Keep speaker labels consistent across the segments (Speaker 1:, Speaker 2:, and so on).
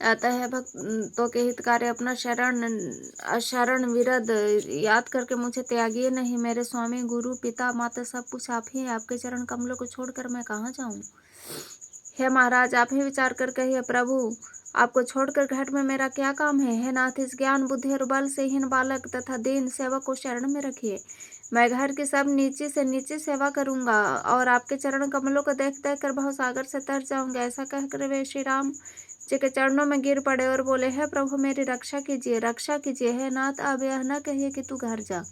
Speaker 1: अतः भक्तों के हितकारी अपना शरण विरद याद करके मुझे त्यागिए नहीं। मेरे स्वामी, गुरु, पिता, माता सब कुछ आप ही हैं। आपके चरण कमलों को छोड़कर मैं कहाँ जाऊँ? हे महाराज, आप ही विचार कर कहिए। प्रभु, आपको छोड़कर घाट में मेरा क्या काम है? हे नाथ, इस ज्ञान बुद्धि और बल से हीन बालक तथा दीन सेवक को शरण में रखिए। मैं घर की सब नीचे से नीचे सेवा करूंगा और आपके चरण कमलों को देख देख कर बहुत सागर से तर जाऊंगा। ऐसा कहकर वे श्री राम जी के चरणों में गिर पड़े और बोले, हे प्रभु, मेरी रक्षा कीजिए, रक्षा कीजिए। हे नाथ, अब यह न कहिए कि तू घर जा।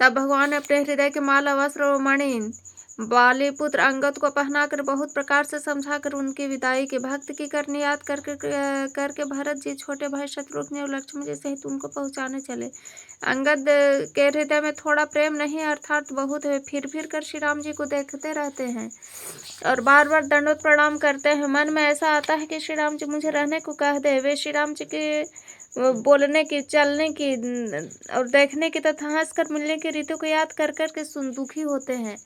Speaker 1: तब भगवान ने अपने हृदय के माला, वस्त्र और मणि बाली पुत्र अंगद को पहनाकर बहुत प्रकार से समझाकर उनकी विदाई की। भक्त की करनी याद करके भरत जी, छोटे भाई शत्रुघ्न और लक्ष्मण जी सहित उनको पहुंचाने चले। अंगद के हृदय में थोड़ा प्रेम नहीं अर्थात बहुत है। फिर कर श्री राम जी को देखते रहते हैं और बार बार दंडवत प्रणाम करते हैं। मन में ऐसा आता है कि श्री राम जी मुझे रहने को कह दे। वे श्री राम जी के बोलने की, चलने की और देखने की तथा हंसकर मिलने की रीतों को याद कर के दुखी होते हैं।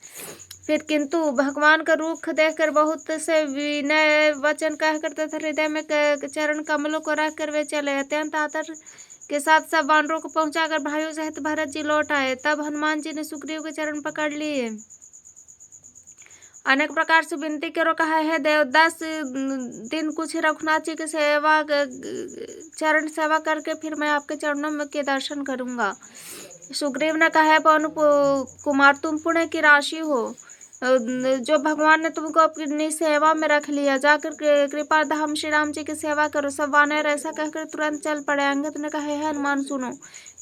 Speaker 1: फिर किंतु भगवान का रूख देखकर बहुत से विनय वचन कहकर तथा हृदय में चरण कमलों को रख कर वे चले। अत्यंत आदर के साथ सब वानरों को पहुंचाकर भाइयों सहित भरत जी लौट आए। तब हनुमान जी ने सुग्रीव के चरण पकड़ लिए, अनेक प्रकार से विनती करो, कहा, है देव, 10 दिन कुछ रघुनाथ जी की सेवा, चरण सेवा करके फिर मैं आपके चरणों में के दर्शन करूंगा। सुग्रीव ने कहा, है पवन कुमार, तुम पुण्य की राशि हो, जो भगवान ने तुमको अपनी सेवा में रख लिया। जाकर कृपा धाम श्री राम जी की सेवा करो। सब वानर ऐसा कहकर तुरंत चल पड़े। अंगद ने कहा, है हनुमान, सुनो,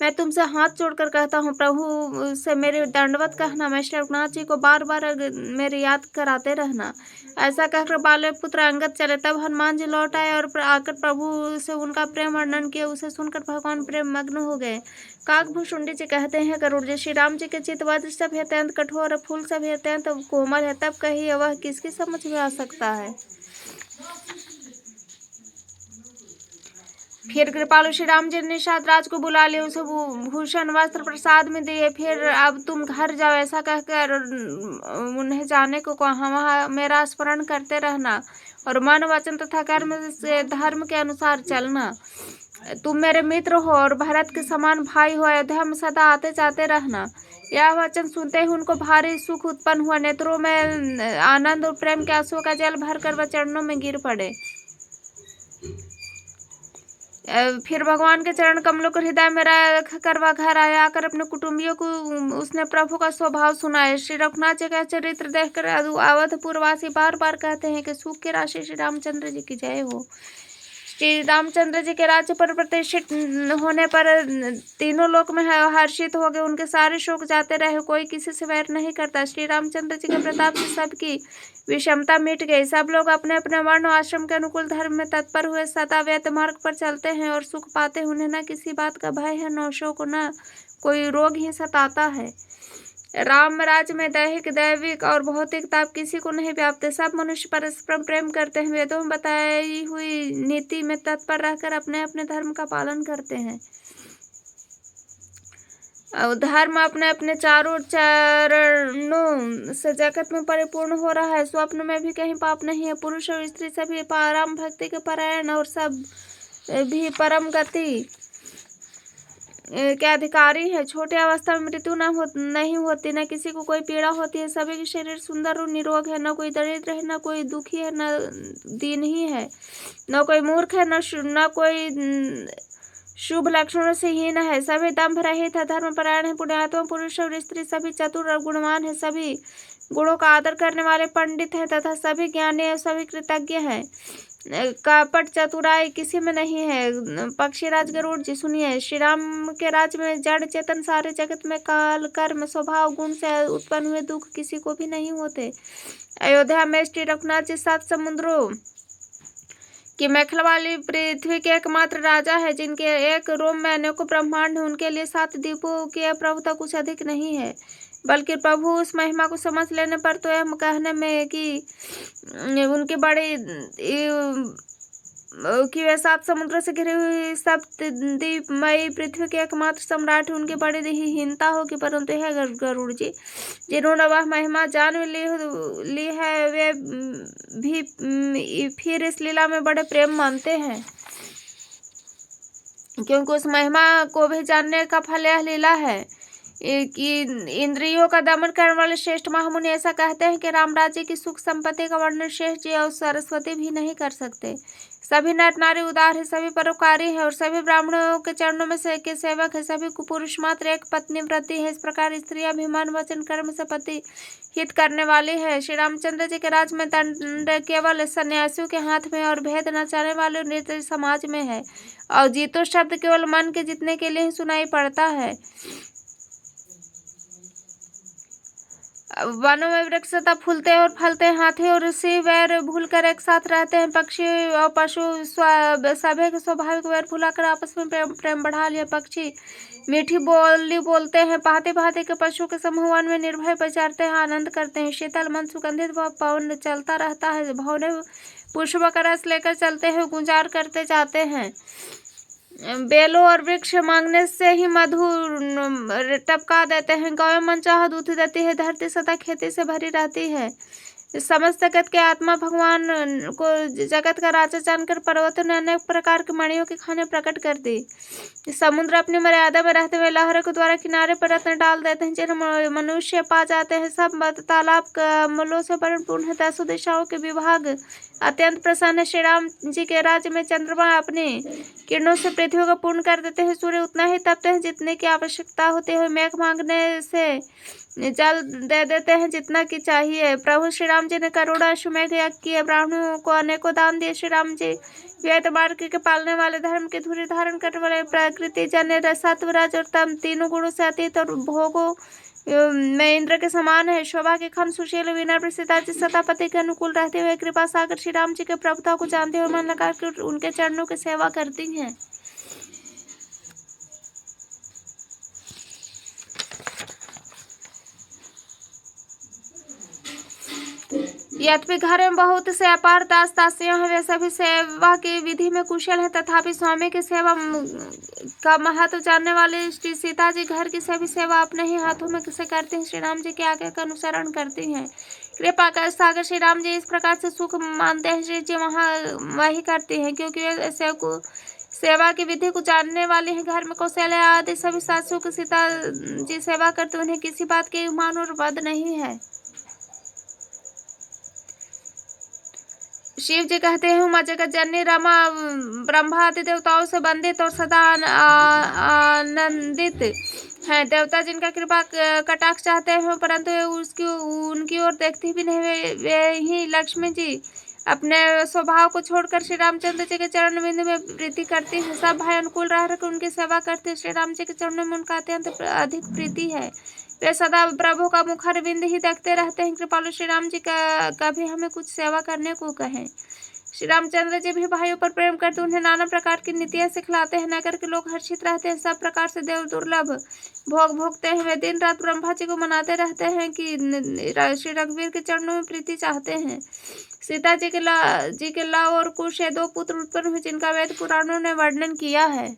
Speaker 1: मैं तुमसे हाथ जोड़कर कहता हूँ, प्रभु से मेरी दंडवत कहना। मैं श्री रघुनाथ जी को बार बार मेरी याद कराते रहना। ऐसा कहकर बाले पुत्र अंगद चले। तब हनुमान जी लौट आए और आकर प्रभु से उनका प्रेम वर्णन किया। उसे सुनकर भगवान प्रेम मग्न हो गए। काकभूषुंडी जी कहते हैं, गरुड़ जी, श्री राम जी के चित वज्र से भी अत्यंत कठोर और फूल से भी अत्यंत कोमल है। तब कहिए वह किसकी समझ में आ सकता है? फिर कृपालु श्री राम जी ने निषाद राज को बुला लिया, उसे भूषण वस्त्र प्रसाद में दिए। फिर अब तुम घर जाओ, ऐसा कहकर उन्हें जाने को कहा। वहाँ मेरा स्मरण करते रहना और मन, वचन तथा कर्म से धर्म के अनुसार चलना। तुम मेरे मित्र हो और भरत के समान भाई हो। अयोध्या में सदा आते जाते रहना। यह वचन सुनते ही उनको भारी सुख उत्पन्न हुआ। नेत्रों में आनंद और प्रेम के आंसुओं का जल भरकर वह चरणों में गिर पड़े। फिर भगवान के चरण कमलों को हृदय में रख कर वह घर आया। आकर अपने कुटुंबियों को उसने प्रभु का स्वभाव सुनाया। श्री रघुनाथ जी का चरित्र देखकर अवधपुरवासी बार बार कहते हैं कि सुख की राशि श्री रामचंद्र जी की जय हो। श्री रामचंद्र जी के राज्य पर प्रतिष्ठित होने पर तीनों लोक में हर्षित हो गए। उनके सारे शोक जाते रहे, कोई किसी से वैर नहीं करता। श्री रामचंद्र जी के प्रताप से सबकी विषमता मिट गई। सब लोग अपने अपने वर्ण आश्रम के अनुकूल धर्म में तत्पर हुए सदा व्यत मार्ग पर चलते हैं और सुख पाते। उन्हें न किसी बात का भय है, न शोक, न कोई रोग ही सताता है। राम राज्य में दैहिक, दैविक और भौतिक ताप किसी को नहीं व्यापते। सब मनुष्य परस्पर प्रेम करते हैं। वेदों में बताई हुई नीति में तत्पर रहकर अपने अपने धर्म का पालन करते हैं। धर्म अपने अपने चारों चरणों से जगत में परिपूर्ण हो रहा है। स्वप्न में भी कहीं पाप नहीं है। पुरुष और स्त्री सभी परम भक्ति के परायण और सब भी परम गति के अधिकारी है। छोटी अवस्था में मृत्यु नहीं होती, न किसी को कोई पीड़ा होती है। सभी के शरीर सुंदर और निरोग है। न कोई दरिद्र है, न कोई दुखी है, न दीनही है, न कोई मूर्ख है, न कोई शुभ लक्षणों से हीन है। सभी दंभ रहित है, धर्मपरायण है। पुण्यात्मा पुरुष और स्त्री सभी चतुर और गुणवान है। सभी गुणों का आदर करने वाले पंडित हैं तथा सभी ज्ञानी और सभी कृतज्ञ हैं। कपट चतुराई किसी में नहीं है। पक्षीराज गरुड़ जी, सुनिए, श्री राम के राज्य में जड़ चेतन सारे जगत में काल कर्म स्वभाव गुण से उत्पन्न हुए दुख किसी को भी नहीं होते। अयोध्या में श्री रघुनाथ जी 7 समुद्रों की मेखला वाली पृथ्वी के एकमात्र राजा है, जिनके एक रोम में अनेकों ब्रह्मांड है। उनके लिए 7 द्वीपों की प्रभुता कुछ अधिक नहीं है, बल्कि प्रभु उस महिमा को समझ लेने पर तो यह कहने में कि उनकी बड़ी कि वे 7 समुद्रों से घिरी हुई सप्तद्वीपमयी पृथ्वी के एकमात्र सम्राट, उनकी बड़ी हीनता होगी। परंतु है गरुड़ जी, जिन्होंने वह महिमा जान ली है, वे भी फिर इस लीला में बड़े प्रेम मानते हैं, क्योंकि उस महिमा को भी जानने का फल यह लीला है कि इंद्रियों का दमन करने वाले श्रेष्ठ महामुनि ऐसा कहते हैं कि राम राज्य की सुख संपत्ति का वर्णन शेष जी और सरस्वती भी नहीं कर सकते। सभी नर नारी उदार है, सभी परोपकारी है और सभी ब्राह्मणों के चरणों में के सेवक है, सभी पुरुष मात्र एक पत्नी व्रती है। इस प्रकार स्त्री अभिमान वचन कर्म से पति हित करने वाली है। श्री रामचंद्र जी के राज में दंड केवल सन्यासियों के हाथ में और भेद न चाहने वाले नृत्य समाज में है, और जीतो शब्द केवल मन के जीतने के लिए ही सुनाई पड़ता है। वनों में वृक्ष तब फूलते और फलते हैं, हाथी और ऋषि वैर भूलकर एक साथ रहते हैं, पक्षी और पशु सभी के स्वाभाविक वैर भुलाकर आपस में प्रेम बढ़ा लिया। पक्षी मीठी बोली बोलते हैं, भांति भांति के पशु के समूह वन में निर्भय विचरते हैं, आनंद करते हैं। शीतल मन सुगंधित पवन चलता रहता है, भौरे पुष्प का रस लेकर चलते हैं, गुंजार करते जाते हैं। बेलों और वृक्ष मांगने से ही मधु टपका देते हैं, गौ मन चाह दूध देती है, धरती सदा खेती से भरी रहती है। समस्त जगत के आत्मा भगवान को जगत का राजा जानकर पर्वतों ने अनेक प्रकार के मणियों की खाने प्रकट कर दी। समुद्र अपनी मर्यादा में रहते हुए लहरों के द्वारा किनारे पर रत्न डाल देते हैं, जिन्हें मनुष्य पा जाते हैं। सब तालाब कमलों से परिपूर्ण है, 10 दिशाओं के विभाग अत्यंत प्रसन्न है। श्री राम जी के राज्य में चंद्रमा अपनी किरणों से पृथ्वी को पूर्ण कर देते हैं, सूर्य उतना ही तपते हैं जितने की आवश्यकता होती है, मेघ मांगने से जल दे देते हैं जितना की चाहिए। प्रभु श्री राम जी ने करोड़ों अश्वमेघ यज्ञ किए, ब्राह्मणों को अनेकों दान दिए। श्री राम जी वेद मार्ग के पालने वाले, धर्म की धुरी धारण करने वाले, प्रकृति जन्य सत्व रज और तम तीनों गुणों से अतीत और भोगों में इंद्र के समान है। शोभा के खन सुशील विनम्र सीता जी सतापति के अनुकूल रहते हुए कृपा सागर श्री राम जी के प्रभुता को जानते हुए मन लगा कर उनके चरणों की सेवा करती हैं। यद्यपि घर में बहुत से अपार दास दासियां हैं, वे सभी सेवा की विधि में कुशल हैं, तथापि स्वामी की सेवा का महत्व जानने वाली श्री सीता जी घर की सभी सेवा अपने ही हाथों में से करती हैं, श्री राम जी के आज्ञा का अनुसरण करती हैं। कृपा कर सागर श्री राम जी इस प्रकार से सुख मानते हैं, श्री जी वही करती हैं, क्योंकि वे सेवा की विधि को जानने वाली है। घर में कौशल्या आदि सभी सासुओं की सीता जी सेवा करते, उन्हें किसी बात के मान और वध नहीं है। शिव जी कहते हैं, उमा जगत जननी रमा ब्रह्मा आदि देवताओं से वंदित और सदा आनंदित हैं। देवता जिनका कृपा कटाक्ष चाहते हैं, परंतु उनकी ओर देखती भी नहीं, वे ही लक्ष्मी जी अपने स्वभाव को छोड़कर श्री रामचंद्र जी के चरण बिंदु में प्रीति करती है। सब भाई अनुकूल रहकर उनकी सेवा करते हैं। श्री राम जी के चरणों में उनका अत्यंत अधिक प्रीति है, वे सदा प्रभु का मुखर बिंद ही देखते रहते हैं। कृपालु श्री राम जी का कभी हमें कुछ सेवा करने को कहें। श्री रामचंद्र जी भी भाइयों पर प्रेम करते, उन्हें नाना प्रकार की नीतियां सिखलाते हैं। नगर के लोग हर्षित रहते हैं, सब प्रकार से देव दुर्लभ भोग भोगते हैं। वे दिन रात ब्रह्मा जी को मनाते रहते हैं कि श्री रघुवीर के चरणों में प्रीति चाहते हैं। सीता जी के लव और कुश 2 पुत्र उत्पन्न हुए, जिनका वेद पुराणों ने वर्णन किया है।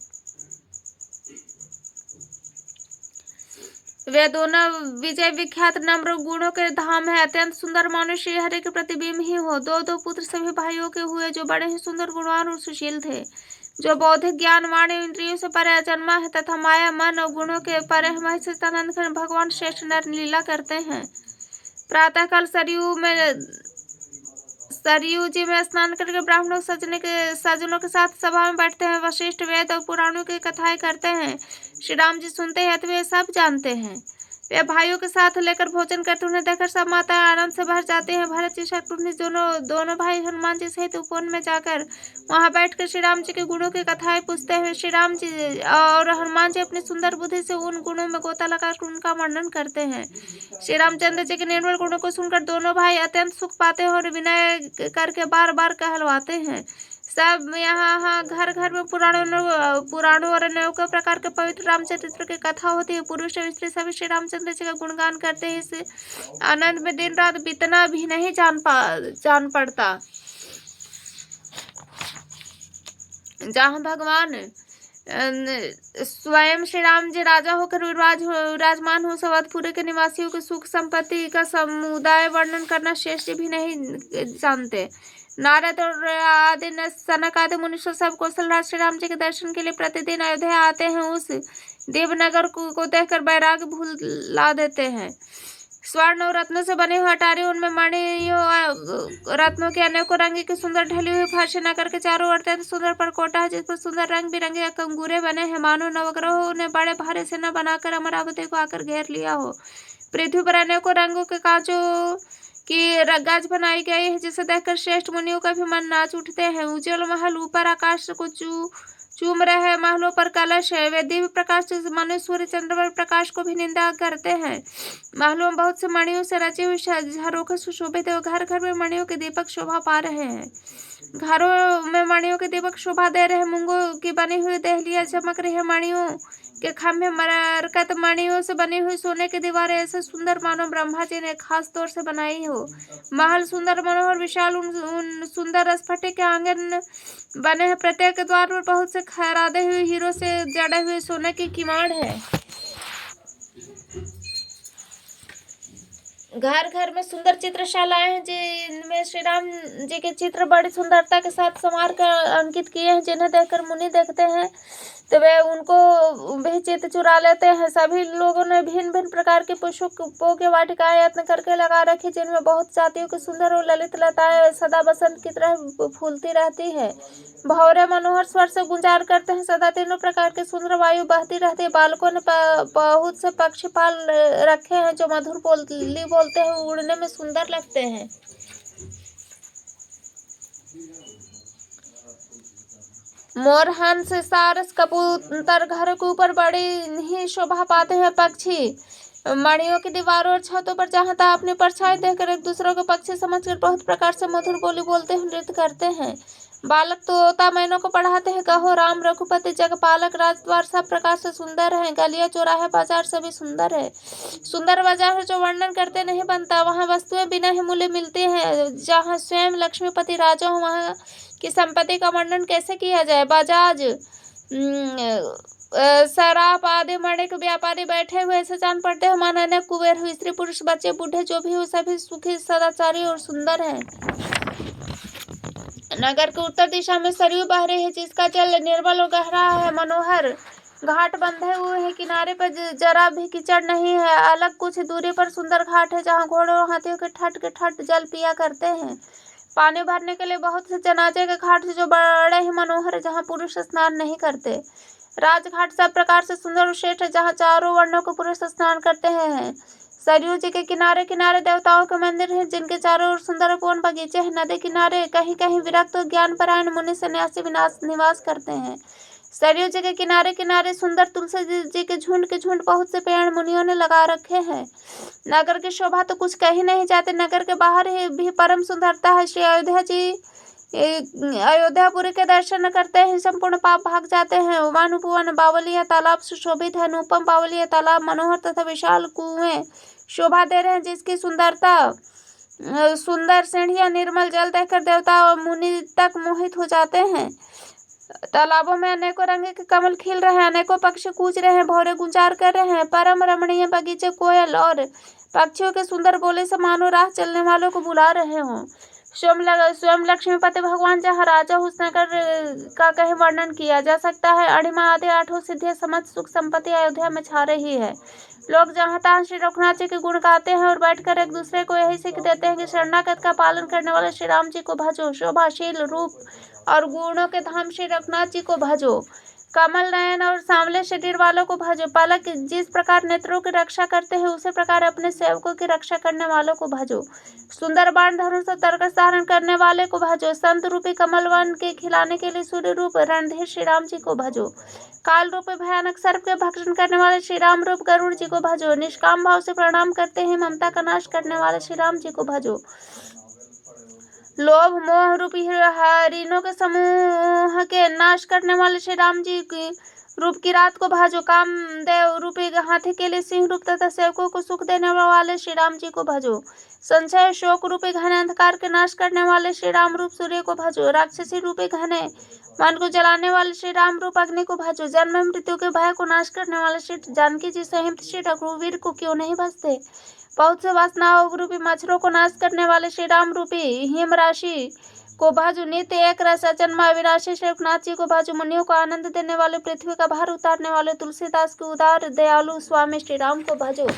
Speaker 1: वे दोनों विजय विख्यात नम्र गुणों के धाम है, अत्यंत सुंदर मानुष श्री हरि के प्रतिबिंब ही हो। 2 पुत्र सभी भाइयों के हुए, जो बड़े ही सुंदर गुणवान और सुशील थे, जो बौद्धिक ज्ञान वाणी इंद्रियों से परे जन्मा है तथा माया मन और गुणों के परे महेशानंद भगवान श्रेष्ठ नर लीला करते हैं। प्रातःकाल सरयू जी में स्नान करके ब्राह्मणों सज्जनों के साथ सभा में बैठते हैं। वशिष्ठ वेद और पुराणों की कथाएं करते हैं। श्री राम जी सुनते हैं तो वे सब जानते हैं। वे भाइयों के साथ लेकर भोजन करते, उन्हें देखकर सब माताएं आनंद से भर जाती हैं। भरत जी शत्रुघ्न दोनों भाई हनुमान जी सहित उपवन में जाकर वहां बैठकर श्री राम जी के गुणों की कथाएं पूछते हैं। श्री राम जी और हनुमान जी अपनी सुंदर बुद्धि से उन गुणों में गोता लगाकर उनका वर्णन करते हैं। श्री रामचंद्र जी के निर्मल गुणों को सुनकर दोनों भाई अत्यंत सुख पाते हैं और विनय करके बार बार कहलवाते हैं। सब यहाँ घर घर में पुराणों और अनेकों प्रकार के पवित्र रामचरित्र की कथा होती है। पुरुष और स्त्री सभी श्री रामचंद्र जी का गुणगान करते हैं। इस आनंद में दिन रात बीतना भी नहीं जान पड़ता। जहाँ भगवान स्वयं श्री राम जी राजा होकर विराजमान हो, सवतपुर के निवासियों के सुख संपत्ति का समुदाय वर्णन करना शेष भी नहीं जानते। नारद और आदि सनक आदि मुनीश्वर सब कौशल श्री राम जी के दर्शन के लिए प्रतिदिन अयोध्या आते हैं। उस देवनगर को देखकर वैराग्य भुला देते हैं। स्वर्ण और रत्नों से बने हुए अटारी, उनमें मणियों रत्नों के अनेकों रंग की सुंदर ढली हुई फर्श नगर के चारों ओर अत्यंत सुंदर परकोटा है, जिस पर सुंदर रंग बिरंगे कंगूरे बने हैं, मानो नवग्रहों ने बड़े भारी सेना बनाकर अमरावती को आकर घेर लिया हो। पृथ्वी पर अनेकों रंगों के कांचों की रगाज बनाई गई है, जिसे देखकर श्रेष्ठ मुनियों का भी मन नाच उठते हैं। उज्ज्वल महल ऊपर आकाश को चूम रहे हैं, महलों पर कलश है, वे दिव्य प्रकाश से मनुष्य सूर्य चंद्रमा प्रकाश को भी निंदा करते हैं। महलों में बहुत से मणियों से रचे हुए झरोखे सुशोभित है, घर घर में मणियों के दीपक शोभा पा रहे हैं। घरों में मणियों के दीपक शोभा दे रहे हैं। मूंगों की बनी हुई देहलियां चमक रही है, मणियों के खंभे मरकत मणियों से बनी हुई सोने की दीवारें ऐसे सुंदर मानो ब्रह्मा जी ने खास तौर से बनाई हो। महल सुंदर मनोहर विशाल, उन सुंदर स्फटिक के आंगन बने हैं, प्रत्येक द्वार पर बहुत से खरादे हुए हीरो से जड़े हुए सोने की किवाड़ है। घर घर में सुंदर चित्रशालाएं हैं, जिनमें श्री राम जी के चित्र बड़ी सुंदरता के साथ संवार कर अंकित किए हैं, जिन्हें देखकर मुनि देखते हैं तो वे उनको भी चित्त चुरा लेते हैं। सभी लोगों ने भिन्न भिन्न प्रकार के पुष्पों के वाटिकाएं यत्न करके लगा रखी, जिनमें बहुत जातियों की सुंदर और ललित लताएं सदा बसंत की तरह फूलती रहती है। भौरे मनोहर स्वर से गुंजार करते हैं, सदा तीनों प्रकार की सुंदर वायु बहती रहती है। बालकों ने बहुत से पक्षी पाल रखे हैं, जो मधुर बोली बोलते हैं, उड़ने में सुंदर लगते हैं। मोर, हंस, सारस, कबूतर घर के ऊपर बड़ी ही शोभा पाते हैं। पक्षी मणियों की दीवारों और छतों पर जहाँ तहाँ अपनी परछाई देखकर एक दूसरे को पक्षी समझकर बहुत प्रकार से मधुर बोली बोलते हैं, नृत्य करते हैं। बालक तोता मैनों को पढ़ाते हैं। कहो राम रघुपति जगपालक, राजद्वार सब प्रकार से सुंदर है, गलियां चौराहे बाजार सभी सुंदर है। सुंदर बाजार जो वर्णन करते नहीं बनता, वहाँ वस्तुएं बिना ही मूल्य मिलती हैं। जहाँ स्वयं लक्ष्मीपति राजा हो, वहाँ की संपत्ति का वर्णन कैसे किया जाए। बजाज शराब आदि मणि के व्यापारी बैठे हुए ऐसे जान पड़ते हैं मानो अनेक कुबेर हुई। स्त्री पुरुष बच्चे बूढ़े जो भी हो, सभी सुखी सदाचारी और सुंदर है। नगर के उत्तर दिशा में सरयू बह रही है, जिसका जल निर्मल और गहरा है। मनोहर घाट बंधे हुए हैं, किनारे पर जरा भी कीचड़ नहीं है। अलग कुछ दूरी पर सुंदर घाट है, जहाँ घोड़ों और हाथियों के ठट जल पिया करते हैं। पानी भरने के लिए बहुत से जनाजे के घाट जो बड़े ही मनोहर है, जहाँ पुरुष स्नान नहीं करते। राजघाट सब प्रकार से सुंदर और श्रेष्ठ है, जहाँ चारों वर्णों के पुरुष स्नान करते हैं। सरयू जी के किनारे किनारे देवताओं के मंदिर हैं, जिनके चारों ओर सुंदर पूर्ण बगीचे हैं। नदी किनारे कहीं कहीं विरक्त और ज्ञानपरायण मुनि सन्यासी निवास करते हैं। सरयू जी के किनारे किनारे सुंदर तुलसी जी के झुंड बहुत से पेड़ मुनियों ने लगा रखे हैं। नगर की शोभा तो कुछ कही नहीं जाती। नगर के बाहर ही भी परम सुंदरता है। श्री अयोध्यापुरी के दर्शन करते ही संपूर्ण पाप भाग जाते हैं। वन उपवन बावलिया तालाब सुशोभित है। अनुपम बावलिया तालाब मनोहर तथा विशाल कुएं शोभा दे रहे हैं, जिसकी सुंदर सीढ़ियां निर्मल जल देखकर देवता और मुनि तक मोहित हो जाते हैं। तालाबों में अनेकों रंग के कमल खिल रहे हैं, अनेकों पक्षी कूच रहे हैं, भौरे गुंजार कर रहे हैं। परम रमणीय बगीचे कोयल और पक्षियों के सुंदर बोले से मानो राह चलने वालों को बुला रहे हों। स्वयं लक्ष्मीपति भगवान जहाँ राजा उस नगर का कहीं वर्णन किया जा सकता है। अणिमा आदि आठों सिद्धियां समस्त सुख संपत्ति अयोध्या में छा रही है। लोग जहाँ तहाँ श्री रघुनाथ जी के गुण गाते हैं और बैठकर एक दूसरे को यही सीख देते हैं कि शरणागत का पालन करने वाले श्री राम जी को भजो। शोभाशील रूप और गुणों के धाम श्री रघुनाथ जी को भजो। कमल नयन और सांवले शरीर वालों को भजो। पलक जिस प्रकार नेत्रों की रक्षा करते हैं, उसी प्रकार अपने सेवकों की रक्षा करने वालों को भजो। सुंदर बाण धनुष और तरकस धारण करने वाले को भजो। संत रूपी कमल वन के खिलाने के लिए सूर्य रूप रणधीर श्री राम जी को भजो। काल रूपी भयानक सर्प के भक्षण करने वाले श्री राम रूप गरुड़ जी को भजो। निष्काम भाव से प्रणाम करते हैं ममता का नाश करने वाले श्री राम जी को भजो। लोभ मोह रूपी हरिणों के समूह के नाश करने वाले श्री राम जी की रूप की रात को भजो, कामदेव रूपी हाथी के लिए सिंह रूप तथा सेवकों को सुख देने वाले श्री राम जी को भजो। संशय शोक रूपी घने अंधकार के नाश करने वाले श्री राम रूप सूर्य को भजो। राक्षसी रूपी घने मन को जलाने वाले श्री राम रूप अग्नि को भजो। जन्म मृत्यु के भय को नाश करने वाले श्री जानकी जी सहित श्री रघुवीर को क्यों नहीं भजते। बहुत से वासनाओं रूपी मच्छरों को नाश करने वाले श्री राम रूपी हिम राशि को भजो। नित्य एक रस अजन्मा अविनाशी श्री रघुनाथ जी को भजो। मुनियों को आनंद देने वाले पृथ्वी का भार उतारने वाले तुलसीदास के उदार दयालु स्वामी श्री राम को भजो।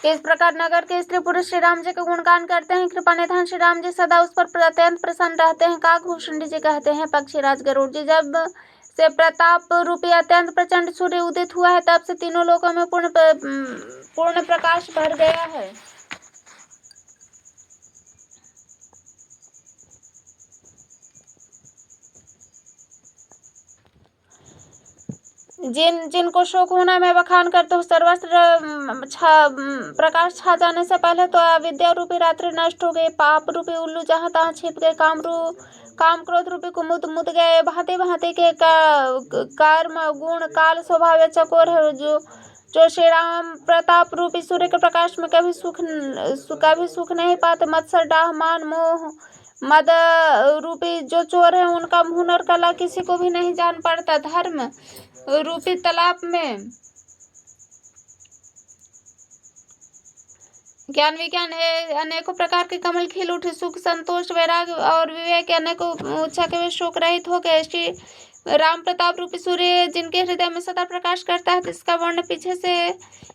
Speaker 1: इस प्रकार नगर के स्त्री पुरुष श्री राम जी का गुणगान करते हैं। कृपा निधान श्री राम जी सदा उस पर अत्यंत प्रसन्न रहते हैं। काकभूषण जी कहते हैं, पक्षीराज गरुड़ जी जब से प्रताप रूपी अत्यंत प्रचंड सूर्य उदित हुआ है तब से तीनों लोकों में पूर्ण प्रकाश भर गया है। जिनको शोक होना मैं बखान करता हूँ। सर्वस्त्र प्रकाश छा जाने से पहले तो अविद्या रूपी रात्रि नष्ट हो गई। पाप रूपी उल्लू जहाँ तहाँ छिप गए। काम क्रोध रूपी कुमुद मुद गए। भांति भांति के कर्म गुण काल स्वभाव चकोर है। जो श्री राम प्रताप रूपी सूर्य के प्रकाश में कभी सुख नहीं पाते। मत्सर डाह मान मोह मद रूपी जो चोर है उनका हुनर कला किसी को भी नहीं जान पड़ता। धर्म रूपी तालाब में ज्ञान विज्ञान है अनेकों प्रकार के कमल खिल उठे। सुख संतोष वैराग और विवेक अनेकों ऊंचा के शोक रहित हो गए। श्री राम प्रताप रूपी सूर्य जिनके हृदय में सदा प्रकाश करता है जिसका वर्ण पीछे से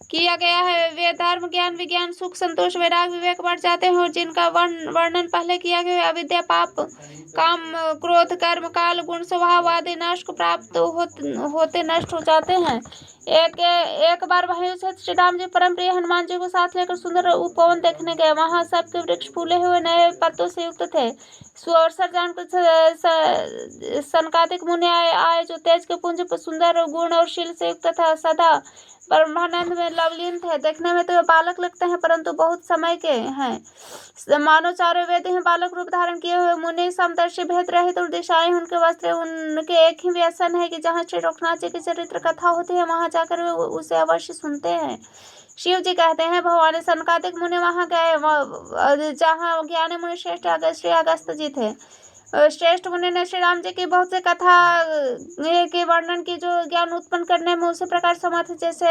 Speaker 1: किया गया है वे धर्म ज्ञान विज्ञान सुख संतोष वैराग विवेक बढ़ जाते हैं। और जिनका वर्णन पहले किया गया है अविद्या पाप काम क्रोध कर्म काल गुण स्वभाव आदि नाश को प्राप्त होते नष्ट हो जाते हैं। एक बार वहीं से श्री राम जी परम प्रिय हनुमान जी को साथ लेकर सुंदर उपवन देखने गए। वहां सबके वृक्ष फूले हुए नए पत्तों से युक्त थे। सुअवसर जानकर सनकादिक मुनि आए जो तेज के पुंज पर सुंदर गुण और शील से युक्त था सदा ब्रह्मानंद में लवलीन थे। देखने में तो वे बालक लगते हैं परंतु बहुत समय के हैं। मानो चारों वेद ही बालक रूप धारण किए हुए मुनि समदर्शी भेद रहित और दिशाएं उनके वस्त्र उनके एक ही व्यसन है कि जहाँ श्री रघुनाथ जी की चरित्र कथा होती है वहां जाकर वे उसे अवश्य सुनते हैं। शिव जी कहते हैं भगवान सनकादिक मुनि वहां गए जहाँ ज्ञानी मुनि श्रेष्ठ श्री अगस्त्य जी थे। श्रेष्ठ मुनि ने श्री राम जी की बहुत से कथा के वर्णन की जो ज्ञान उत्पन्न करने में उसी प्रकार समर्थ जैसे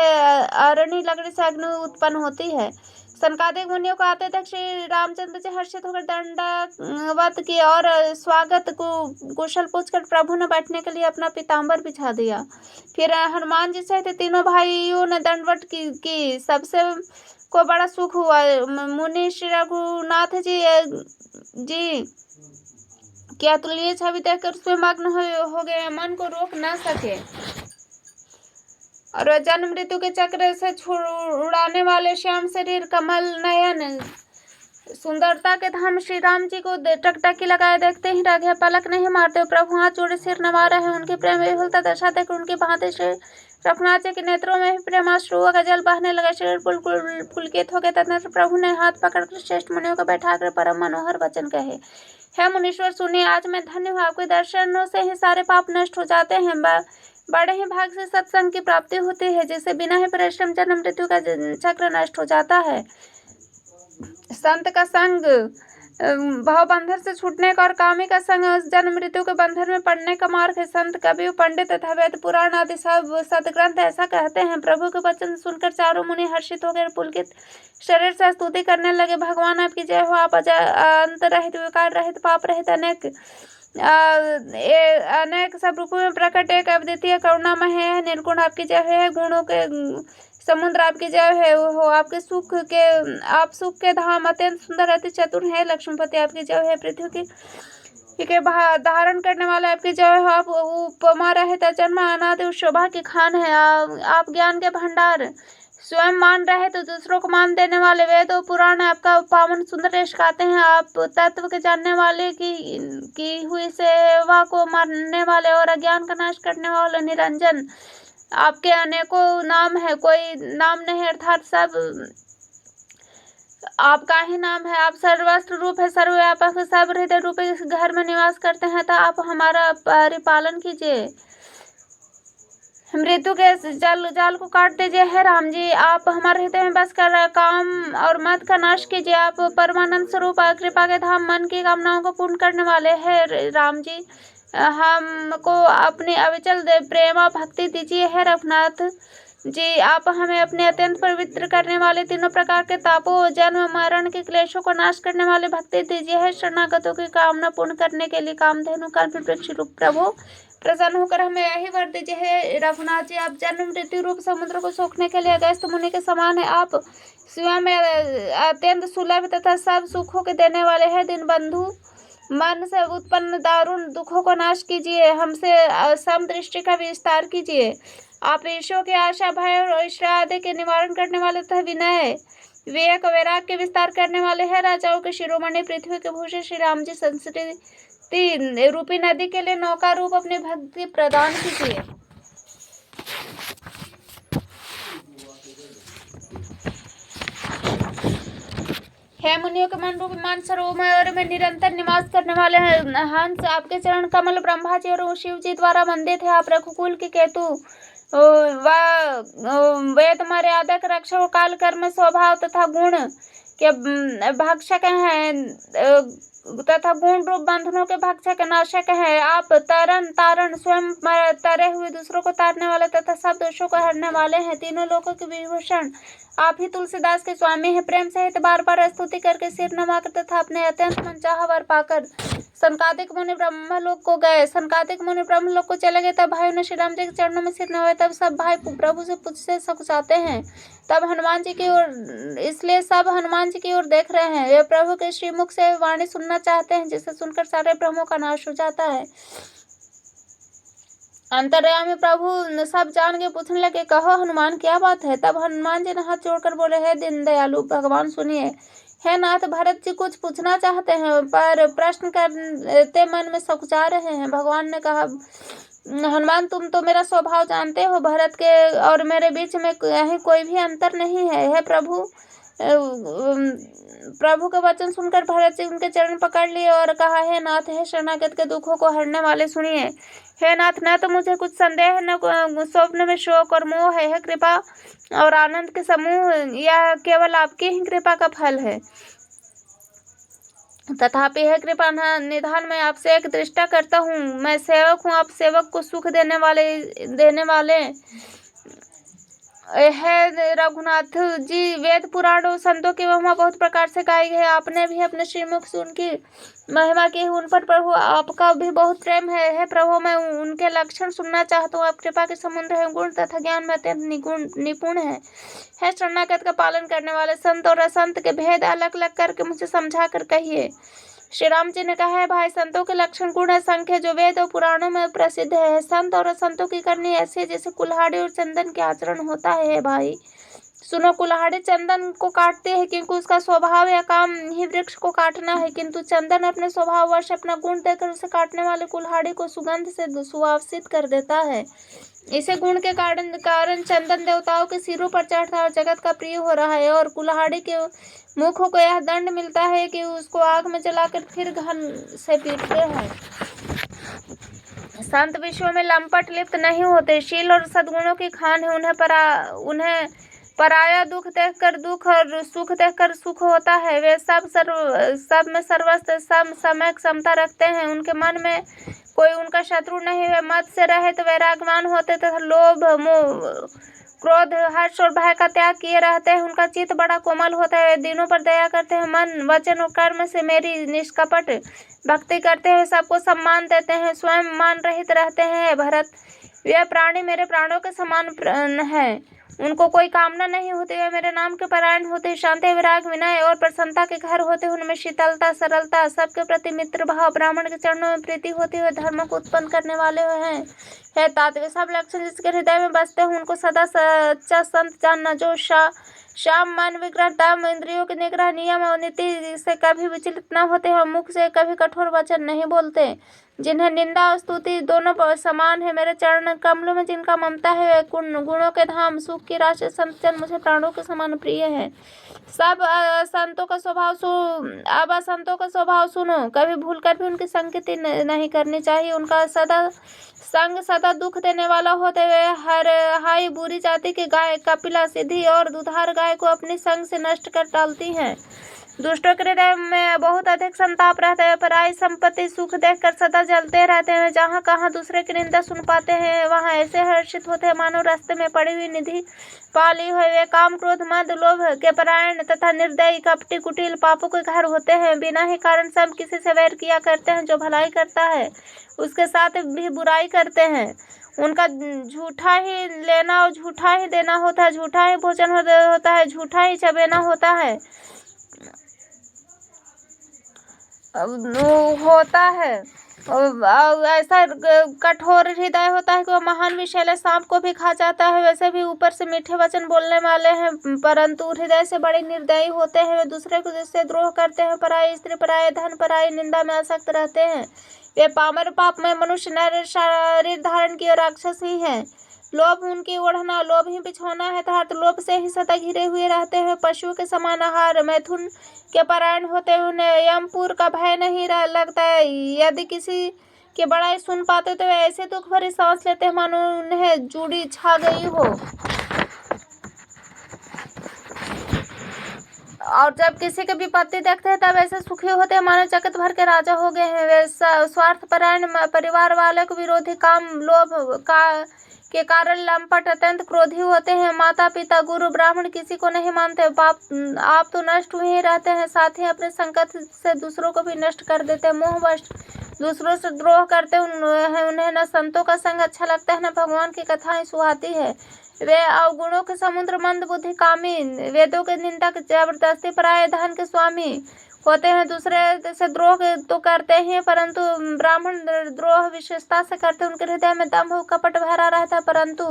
Speaker 1: अरणी लकड़ी से अग्नि उत्पन्न होती है। सनकादिक मुनियों को आते तक श्री रामचंद्र जी हर्षित होकर दंडवत की और स्वागत को कुशल पूछकर प्रभु ने बैठने के लिए अपना पीताम्बर बिछा दिया। फिर हनुमान जी सहित तीनों भाइयों ने दंडवत की सबसे को बड़ा सुख हुआ। मुनि श्री रघुनाथ जी क्या तुल्य छवि देखकर उसमें मग्न हो गए मन को रोक न सके। और जन्म मृत्यु के चक्र से छुड़ाने वाले श्याम शरीर कमल नयन सुंदरता के धाम श्री राम जी को टकटकी लगाए देखते ही रघे पलक नहीं मारते। प्रभु हाथ जोड़े सिर नवा रहे हैं। उनकी प्रेम विफलता दशा देकर उनकी भांति श्री रघुनाथ जी के नेत्रों में भी प्रेमाश्रुओं का जल बहने लगा। शरीर पुलकित हो गए। तदनंतर प्रभु ने हाथ पकड़कर श्रेष्ठ मुनियों को बैठाकर परम मनोहर वचन कहे। हे मुनीश्वर सुनिए, आज मैं धन्य हूँ। आपके दर्शनों से ही सारे पाप नष्ट हो जाते हैं। बड़े ही भाग से सत्संग की प्राप्ति होती है जिससे बिना ही परिश्रम जन्म मृत्यु का चक्र नष्ट हो जाता है। संत का संग भाव बंधन से छूटने का और कामी का संग उस जन्म मृत्यु के बंधन में पड़ने का मार्ग है। संत कवि पंडित तथा वेद पुराण आदि सब सदग्रंथ ऐसा कहते हैं। प्रभु के वचन सुनकर चारों मुनि हर्षित हो गए। पुलकित शरीर से स्तुति करने लगे। भगवान आपकी जय हो। आप अंत रहित विकार रहित पाप रहित अनेक सब रूपों में प्रकट एक अद्वितीय करुणामय है। निर्गुण आपकी जय है। गुणों के समुद्र आपकी जय है हो। आपके आप सुख के धाम अत्यंत सुंदर अति चतुर है। लक्ष्मीपति आपकी जय है। पृथ्वी के धारण करने वाले आपकी जय हो। आप उपमा रहित जन्म अनादि शोभा की खान है। आप ज्ञान के भंडार स्वयं मान रहे तो दूसरों को मान देने वाले वेद और पुराण आपका पावन सुंदर यश गाते हैं। आप तत्व के जानने वाले की हुई सेवा को मानने वाले और अज्ञान का नाश करने वाले निरंजन आपके अनेकों नाम है। कोई नाम नहीं अर्थात सब आपका ही नाम है, आप सर्वस्त्र रूप है, सर्वव्यापक, सर्व हृदय रूप इस घर में निवास करते हैं, तो आप हमारा परिपालन कीजिए। मृत्यु के जाल जाल को काट दीजिए। है राम जी, आप हमारे हृदय में बस कर काम और मत का नाश कीजिए। आप परमानंद स्वरूप कृपा के धाम, मन की कामनाओं को पूर्ण करने वाले हैं राम जी। हमको अपनी अविचल प्रेम और भक्ति दीजिए। है रघुनाथ जी, आप हमें अपने अत्यंत पवित्र करने वाले तीनों प्रकार के तापों, जन्म मरण के क्लेशों को नाश करने वाले भक्ति दीजिए। है शरणागतों की कामना पूर्ण करने के लिए कामधेनु कल्प वृक्ष रूप प्रभु प्रसन्न होकर हमें यही वर दीजिए। है रघुनाथ जी, आप जन्म मृत्यु रूप समुद्र को सोखने के लिए अगस्त मुनि के समान है। आप स्वयं में अत्यंत सुलभ तथा सब सुखों के देने वाले हैं। दिन बंधु, मन से उत्पन्न दारुण दुखों को नाश कीजिए। हमसे समदृष्टि का विस्तार कीजिए। आप ईश्वर की आशा, भय और ईर्ष्या आदि के निवारण करने वाले तथा विनय, विवेक, वैराग के विस्तार करने वाले हैं। राजाओं के शिरोमणि, पृथ्वी के भूषण श्री राम जी, संस्कृति रूपी नदी के लिए नौका रूप अपनी भक्ति प्रदान कीजिए। हे मुनियों के मन रूप मान सरोवर में निरंतर निवास करने वाले हंस, आपके चरण कमल ब्रह्मा जी और शिव जी द्वारा वंदित है। आप रघुकुल के केतु वेद मर्यादक रक्षक, काल कर्म स्वभाव तथा गुण के भक्षक हैं तथा गुण रूप बंधनों के भक्षक नाशक है। आप तारण स्वयं तरे हुए दूसरों को तारने वाले तथा सब दोषों को हरने वाले हैं। तीनों लोगों के विभूषण आप ही तुलसीदास के स्वामी हैं। प्रेम सहित बार बार स्तुति करके सिर नवाकर तथा अपने अत्यंत मनचाहा वर पाकर सनकादिक मुनि ब्रह्मलोक को गए। सनकादिक मुनि ब्रह्मलोक को चले गए। तब भाइयों ने श्री राम जी के चरणों में सिर नवाए। तब सब भाई प्रभु से पूछते सकुचाते हैं। तब हनुमान जी की ओर, इसलिए सब हनुमान जी की ओर देख रहे हैं। वे प्रभु के श्रीमुख से वाणी सुनना चाहते हैं, जिसे सुनकर सारे भ्रमों का नाश हो जाता है। अंतर्यामी प्रभु सब जान के पूछने लगे, कहो हनुमान क्या बात है। तब हनुमान जी ने हाथ जोड़कर बोले, है दीन दयालु भगवान सुनिए। है नाथ, भरत जी कुछ पूछना चाहते हैं पर प्रश्न करते मन में सकुचा रहे हैं। भगवान ने कहा, हनुमान तुम तो मेरा स्वभाव जानते हो। भरत के और मेरे बीच में कहीं कोई भी अंतर नहीं है। हे प्रभु, प्रभु के वचन सुनकर भरत जी उनके चरण पकड़ लिए और कहा, हे नाथ, हे शरणागत के दुखों को हरने वाले सुनिए। हे नाथ, न तो मुझे कुछ संदेह, न स्वप्न में शोक और मोह है। कृपा और आनंद के समूह, यह केवल आपकी ही कृपा का फल है। तथापि है कृपा निधान मैं आपसे एक दृष्टा करता हूँ। मैं सेवक हूँ, आप सेवक को सुख देने वाले है रघुनाथ जी। वेद पुराण और संतों की महिमा बहुत प्रकार से गाई है। आपने भी अपने श्रीमुख से उनकी महिमा की। उन पर प्रभु आपका भी बहुत प्रेम है। प्रभु, मैं उनके लक्षण सुनना चाहता हूँ। आप कृपा के समुद्र है, गुण तथा ज्ञान में अत्यंत निपुण है। शरणागत का पालन करने वाले संत और असंत के भेद अलग अलग करके मुझे समझा कर कहिए। श्री राम जी ने कहा है, भाई, संतों के लक्षण गुण असंख्य जो वेद और पुराणों में प्रसिद्ध है। संत और असंतों की करनी ऐसी है जैसे कुल्हाड़ी और चंदन के आचरण होता है। भाई सुनो, कुल्हाड़ी चंदन को काटती है क्योंकि उसका स्वभाव या काम ही वृक्ष को काटना है, किंतु चंदन अपने स्वभाववश अपना गुण देकर उसे काटने वाले कुल्हाड़ी को सुगंध से सुवासित कर देता है। इसे गुण के कारण चंदन देवताओं के सिरों पर चढ़ता और जगत का प्रिय हो रहा है, और कुल्हाड़ी के मुखों को यह दंड मिलता है कि उसको आग में जलाकर फिर घन से पीटते हैं। संत विश्व में लंपट लिप्त नहीं होते, शील और सद्गुणों की खान है। उन्हें पराया दुख देखकर दुख और सुख देखकर सुख होता है। वे सब में सर्वस्व समय क्षमता रखते हैं। उनके मन में कोई उनका शत्रु नहीं। वे मत से रहित वैराग्यवान होते तथा लोभ, मोह, क्रोध, हर्ष और भय का त्याग किए रहते हैं। उनका चित्त बड़ा कोमल होता है। दिनों पर दया करते हैं। मन, वचन और कर्म से मेरी निष्कपट भक्ति करते हुए सबको सम्मान देते हैं। स्वयं मान रहित रहते हैं। भरत, वे प्राणी मेरे प्राणों के समान है। उनको कोई कामना नहीं होती। वे मेरे नाम के परायण होते, शांति, विराग, विनय और प्रसन्नता के घर होते। उनमें शीतलता, सरलता, सबके प्रति मित्र भाव, ब्राह्मण के चरणों में प्रीति होती हुए धर्म को उत्पन्न करने वाले हैं। तात, वे सब लक्षण जिसके हृदय में बसते हैं उनको सदा सच्चा संत जानना, जो शाम मन विग्रह दम इंद्रियों के निग्रह नियम और नीति से कभी विचलित न होते हैं, मुख से कभी कठोर वचन नहीं बोलते, जिन्हें निंदा और स्तुति दोनों समान है। मेरे चरण कमलों में जिनका ममता है, वे गुणों के धाम सुख की राशि संत जन मुझे प्राणों के समान प्रिय है। सब संतों का स्वभाव अब असंतों का स्वभाव सुनो, कभी भूलकर भी उनकी संगति नहीं करनी चाहिए। उनका संग सदा दुख देने वाला होते हुए हर हाई बुरी जाति की गाय कपिला सिद्धि और दुधार गाय को अपनी संग से नष्ट कर डालती हैं। दुष्टों के हृदय में बहुत अधिक संताप रहता है, पराई संपत्ति सुख देखकर सदा जलते रहते हैं। जहाँ कहाँ दूसरे की निंदा सुन पाते हैं, वहाँ ऐसे हर्षित होते हैं मानो रास्ते में पड़ी हुई निधि पाली हुए। वे काम क्रोध मद लोभ के परायण तथा निर्दयी कपटी कुटिल पापों के घर होते हैं। बिना ही कारण सब किसी से वैर किया करते हैं। जो भलाई करता है उसके साथ भी बुराई करते हैं। उनका झूठा ही लेना और झूठा ही देना होता है, झूठा ही भोजन होता है, झूठा ही चबेना होता है ऐसा कठोर हृदय होता है कि वह महान विषैले सांप को भी खा जाता है। वैसे भी ऊपर से मीठे वचन बोलने वाले हैं, परंतु हृदय से बड़े निर्दयी होते हैं। वे दूसरे को जिससे द्रोह करते हैं, पराई स्त्री पराई धन पराई निंदा में आसक्त रहते हैं। वे पामर पाप में मनुष्य नर शरीर धारण किए राक्षस ही हैं। लोभ उनकी ओढ़ना, लोभ ही बिछौना है, अर्थात लोभ से ही सदा घिरे हुए रहते हैं। पशुओं के समान आहार मैथुन के परायण होते हैं, उन्हें यमपुर का भय नहीं लगता है। यदि किसी की बड़ाई सुन पाते तो वे ऐसे दुख भरी सांस लेते हैं मानो उन्हें जूड़ी छा गई हो। और जब किसी की विपत्ति देखते हैं तब ऐसे सुखी होते हैं मानो जगत भर के राजा हो गए हैं। वे स्वार्थ परायण परिवार वाले को विरोधी काम लोभ के कारण लंपट अत्यंत क्रोधी होते हैं। माता पिता गुरु ब्राह्मण किसी को नहीं मानते। आप तो नष्ट हुए ही रहते हैं, साथ ही अपने संकट से दूसरों को भी नष्ट कर देते हैं। मोहवश दूसरों से द्रोह करते हैं। उन्हें न संतों का संग अच्छा लगता है, न भगवान की कथाएं सुहाती है। वे अवगुणों के समुद्र मंद बुद्धि कामी, वेदों के निंदक, जबरदस्ती पराये धन के स्वामी होते हैं। दूसरे से द्रोह तो करते ही, परंतु ब्राह्मण द्रोह विशेषता से करते। उनके हृदय में दंभ कपट भरा रहता है, परंतु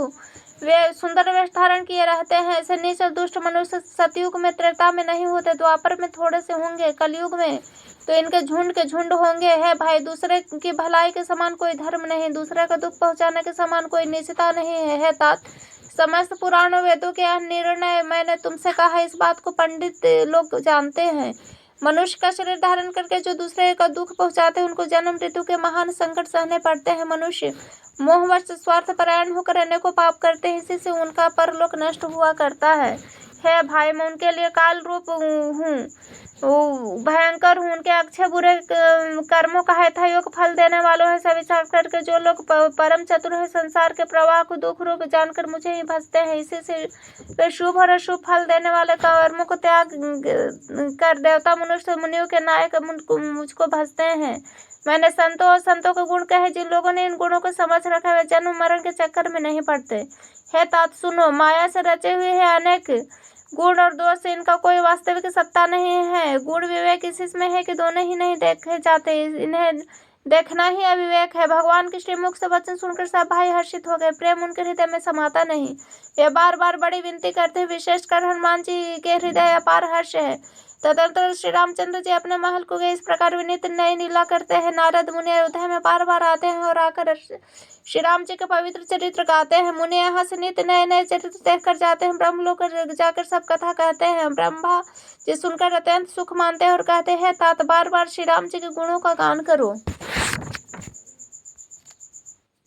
Speaker 1: वे सुंदर वेश धारण किए रहते हैं। ऐसे नीच और दुष्ट मनुष्य सतयुग में त्रेता में नहीं होते, द्वापर में थोड़े से होंगे, कलयुग में तो इनके झुंड के झुंड होंगे। है भाई, दूसरे की भलाई के समान कोई धर्म नहीं, दूसरे का दुख पहुंचाने के समान कोई नीचता नहीं है। तात समस्त पुराणों वेदों के यह निर्णय मैंने तुमसे कहा, इस बात को पंडित लोग जानते हैं। मनुष्य का शरीर धारण करके जो दूसरे का दुख पहुंचाते हैं, उनको जन्म मृत्यु के महान संकट सहने पड़ते हैं। मनुष्य मोहवश स्वार्थ परायण होकर अनेकों पाप करते हैं, इसी से उनका परलोक नष्ट हुआ करता है। हे भाई, मैं उनके लिए काल रूप हूँ, भयंकर हूँ। उनके अच्छे बुरे कर्मों का यथायोग्य फल देने वालों है। सब विचार करके जो लोग परम चतुर है, संसार के प्रवाह को दुख रूप जानकर मुझे ही भजते हैं। इसी से वे शुभ और अशुभ फल देने वाले कर्मों को त्याग कर देवता मनुष्य मुनियों के नायक मुझको भजते हैं। मैंने संतों के गुण कहे, जिन लोगों ने इन गुणों को समझ रखा है वे जन्म मरण के चक्कर में नहीं पड़ते। हे तात सुनो, माया से रचे हुए हैं अनेक गुण और दोष से इनका कोई वास्तविक सत्ता नहीं है। गुण विवेक इसमें है कि दोनों ही नहीं देखे जाते, इन्हें देखना ही अविवेक है। भगवान के श्रीमुख से वचन सुनकर सब भाई हर्षित हो गए, प्रेम उनके हृदय में समाता नहीं। वे बार बार बड़ी विनती करते हैं, विशेषकर हनुमान जी के हृदय अपार हर्ष है। तदंतर श्री रामचंद्र जी अपने महल को गए, इस प्रकार विनीत नई लीला करते हैं। नारद मुनि अयोध्या में बार बार आते हैं और आकर श्री राम जी के पवित्र चरित्र गाते हैं। मुनि यहाँ से नित्य नए नए चरित्र देखकर जाते हैं। ब्रह्मलोक जाकर सब कथा कहते हैं। ब्रह्मा जी सुनकर अत्यंत सुख मानते हैं और कहते हैं, तात बार बार श्री राम जी के गुणों का गान करो।